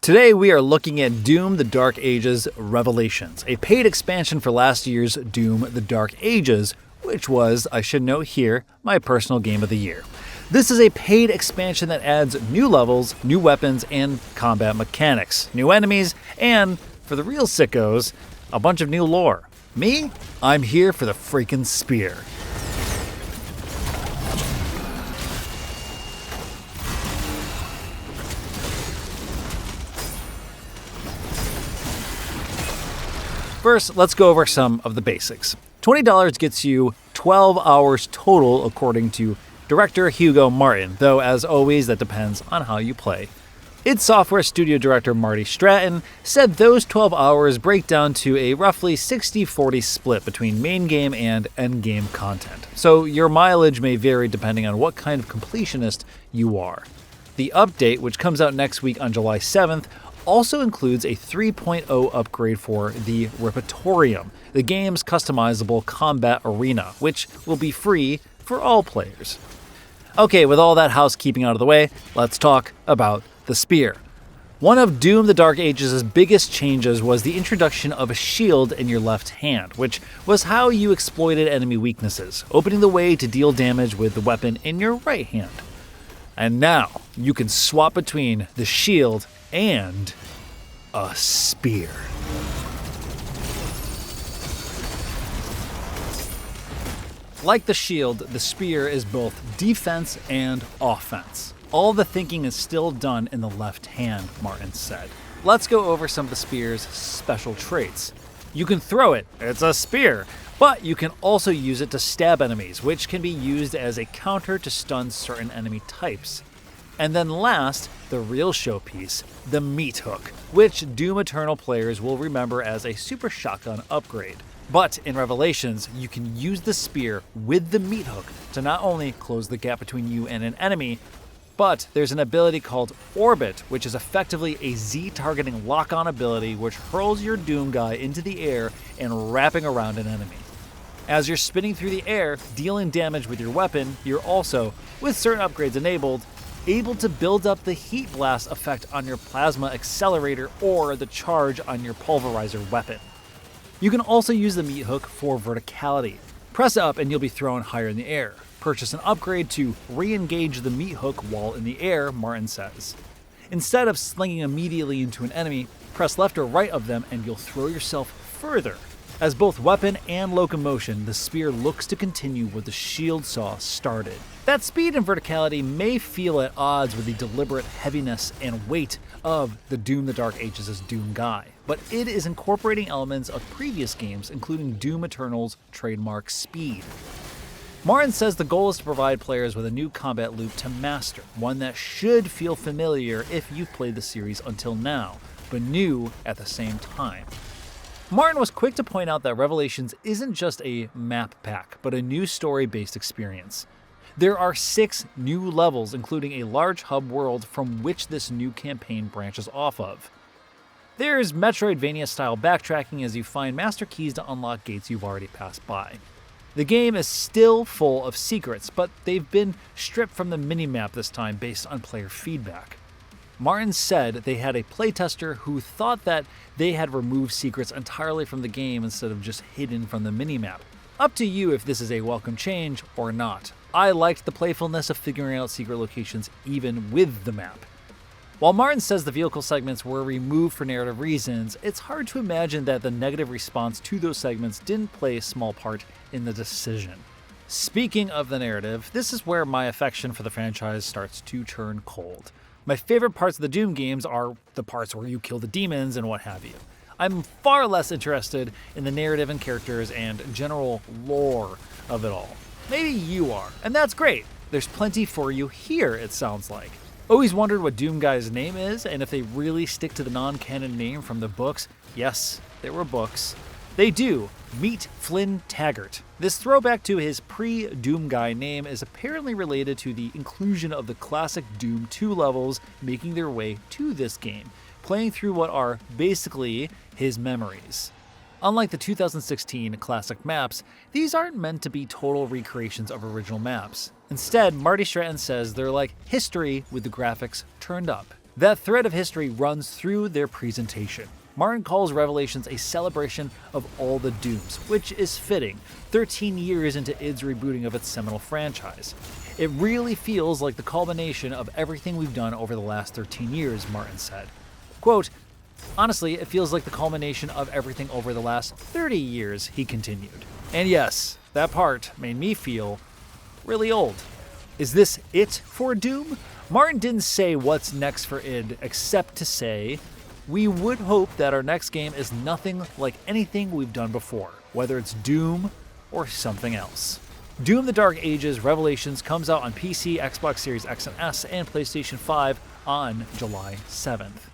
Today we are looking at Doom: The Dark Ages Revelations, a paid expansion for last year's Doom: The Dark Ages, which was, I should note here, my personal game of the year. This is a paid expansion that adds new levels, new weapons, and combat mechanics, new enemies, and, for the real sickos, a bunch of new lore. Me? I'm here for the freaking spear. First, let's go over some of the basics. $20 gets you 12 hours total according to director Hugo Martin, though as always that depends on how you play. id Software studio director Marty Stratton said those 12 hours break down to a roughly 60-40 split between main game and end game content, so your mileage may vary depending on what kind of completionist you are. The update, which comes out next week on July 7th, also includes a 3.0 upgrade for the Repertorium, the game's customizable combat arena, which will be free for all players. Okay, with all that housekeeping out of the way, let's talk about the spear. One of Doom: The Dark Ages' biggest changes was the introduction of a shield in your left hand, which was how you exploited enemy weaknesses, opening the way to deal damage with the weapon in your right hand. And now, you can swap between the shield and a spear. Like the shield, the spear is both defense and offense. All the thinking is still done in the left hand, Martin said. Let's go over some of the spear's special traits. You can throw it, it's a spear, but you can also use it to stab enemies, which can be used as a counter to stun certain enemy types. And then last, the real showpiece, the meat hook, which Doom Eternal players will remember as a super shotgun upgrade. But in Revelations, you can use the spear with the meat hook to not only close the gap between you and an enemy, but there's an ability called Orbit, which is effectively a Z-targeting lock-on ability which hurls your Doom guy into the air and wrapping around an enemy. As you're spinning through the air, dealing damage with your weapon, you're also, with certain upgrades enabled, able to build up the heat blast effect on your plasma accelerator or the charge on your pulverizer weapon. You can also use the meat hook for verticality. Press up and you'll be thrown higher in the air. Purchase an upgrade to re-engage the meat hook while in the air, Martin says. Instead of slinging immediately into an enemy, press left or right of them and you'll throw yourself further. As both weapon and locomotion, the spear looks to continue what the shield saw started. That speed and verticality may feel at odds with the deliberate heaviness and weight of the Doom: The Dark Ages' Doom guy, but it is incorporating elements of previous games, including Doom Eternal's trademark speed. Martin says the goal is to provide players with a new combat loop to master, one that should feel familiar if you've played the series until now, but new at the same time. Martin was quick to point out that Revelations isn't just a map pack, but a new story-based experience. There are 6 new levels, including a large hub world from which this new campaign branches off of. There's Metroidvania-style backtracking as you find master keys to unlock gates you've already passed by. The game is still full of secrets, but they've been stripped from the minimap this time based on player feedback. Martin said they had a playtester who thought that they had removed secrets entirely from the game instead of just hidden from the minimap. Up to you if this is a welcome change or not. I liked the playfulness of figuring out secret locations even with the map. While Martin says the vehicle segments were removed for narrative reasons, it's hard to imagine that the negative response to those segments didn't play a small part in the decision. Speaking of the narrative, this is where my affection for the franchise starts to turn cold. My favorite parts of the Doom games are the parts where you kill the demons and what have you. I'm far less interested in the narrative and characters and general lore of it all. Maybe you are, and that's great. There's plenty for you here, it sounds like. Always wondered what Doom Guy's name is, and if they really stick to the non-canon name from the books. Yes, there were books. They do. Meet Flynn Taggart. This throwback to his pre-Doom Guy name is apparently related to the inclusion of the classic Doom 2 levels making their way to this game, playing through what are basically his memories. Unlike the 2016 classic maps, these aren't meant to be total recreations of original maps. Instead, Marty Stratton says they're like history with the graphics turned up. That thread of history runs through their presentation. Martin calls Revelations a celebration of all the Dooms, which is fitting, 13 years into id's rebooting of its seminal franchise. It really feels like the culmination of everything we've done over the last 13 years, Martin said. Quote, honestly, it feels like the culmination of everything over the last 30 years, he continued. And yes, that part made me feel really old. Is this it for Doom? Martin didn't say what's next for id, except to say, we would hope that our next game is nothing like anything we've done before, whether it's Doom or something else. Doom the Dark Ages Revelations comes out on PC, Xbox Series X and S, and PlayStation 5 on July 7th.